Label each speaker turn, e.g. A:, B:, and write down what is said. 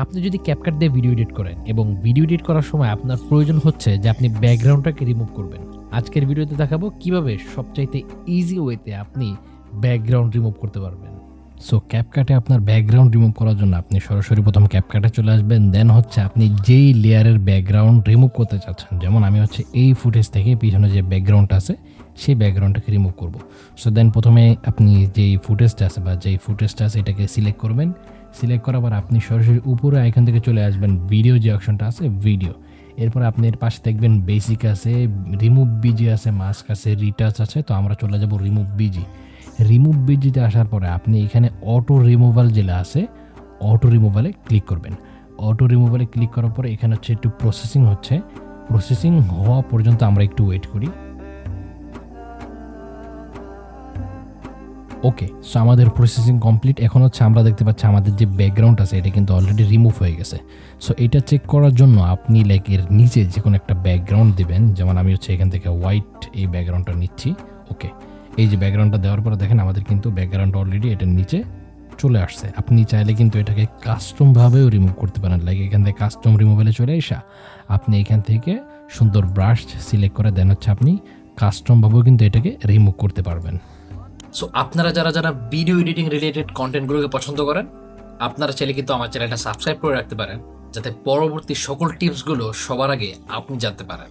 A: আপনি যদি ক্যাপকাট দিয়ে ভিডিও এডিট করেন এবং ভিডিও এডিট করার সময় আপনার প্রয়োজন হচ্ছে যে আপনি ব্যাকগ্রাউন্ডটাকে রিমুভ করবেন। আজকের ভিডিওতে দেখাবো কিভাবে সবচাইতে ইজি ওয়েতে আপনি ব্যাকগ্রাউন্ড রিমুভ করতে পারবেন। সো ক্যাপকাটে আপনার ব্যাকগ্রাউন্ড রিমুভ করার জন্য আপনি সরাসরি প্রথম ক্যাপকাটে চলে আসবেন। দেন হচ্ছে আপনি যেই লেয়ারের ব্যাকগ্রাউন্ড রিমুভ করতে চাচ্ছেন, যেমন আমি হচ্ছে এই ফুটেজ থেকে পিছনে যে ব্যাকগ্রাউন্ডটা আছে সেই ব্যাকগ্রাউন্ডটাকে রিমুভ করব। সো দেন প্রথমে আপনি যেই ফুটেজটা আছে বা যেই ফুটেজটা আছে এটাকে সিলেক্ট করবেন। সিলেক্ট করার পর আপনি সরাসরি উপরে এখান থেকে চলে আসবেন ভিডিও যে অপশনটা আছে ভিডিও। এরপর আপনি এর পাশে দেখবেন বেসিক আছে, রিমুভ বিজি আছে, মাস্ক আছে, রিটাচ আছে। তো আমরা চলে যাব রিমুভ বিজি। রিমুভ বিজিতে আসার পরে আপনি এখানে অটো রিমুভাল যেটা আছে অটো রিমুভালে ক্লিক করবেন। অটো রিমুভালে ক্লিক করার পরে এখানে হচ্ছে একটু প্রসেসিং হচ্ছে, প্রসেসিং হওয়া পর্যন্ত আমরা একটু ওয়েট করি। ওকে, সো আমাদের প্রসেসিং কমপ্লিট। এখন হচ্ছে আমরা দেখতে পাচ্ছি আমাদের যে ব্যাকগ্রাউন্ড আছে এটা কিন্তু অলরেডি রিমুভ হয়ে গেছে। সো এটা চেক করার জন্য আপনি লাইক এর নিচে যে কোনো একটা ব্যাকগ্রাউন্ড দিবেন, যেমন আমি হচ্ছে এখান থেকে হোয়াইট এই ব্যাকগ্রাউন্ডটা নিচ্ছি। ওকে, এই যে ব্যাকগ্রাউন্ডটা দেওয়ার পরে দেখেন আমাদের কিন্তু ব্যাকগ্রাউন্ড অলরেডি এটার নিচে চলে আসছে। আপনি চাইলে কিন্তু এটাকে কাস্টমভাবেও রিমুভ করতে পারেন। লাইক এখান থেকে কাস্টম রিমুভালে চলে আসা আপনি এখান থেকে সুন্দর ব্রাশ সিলেক্ট করে দেন হচ্ছে আপনি কাস্টমভাবেও কিন্তু এটাকে রিমুভ করতে পারবেন।
B: সো আপনারা যারা যারা ভিডিও এডিটিং রিলেটেড কন্টেন্টগুলোকে পছন্দ করেন, আপনারা চাইলে কিন্তু আমার চ্যানেলটা সাবস্ক্রাইব করে রাখতে পারেন, যাতে পরবর্তী সকল টিপসগুলো সবার আগে আপনি জানতে পারেন।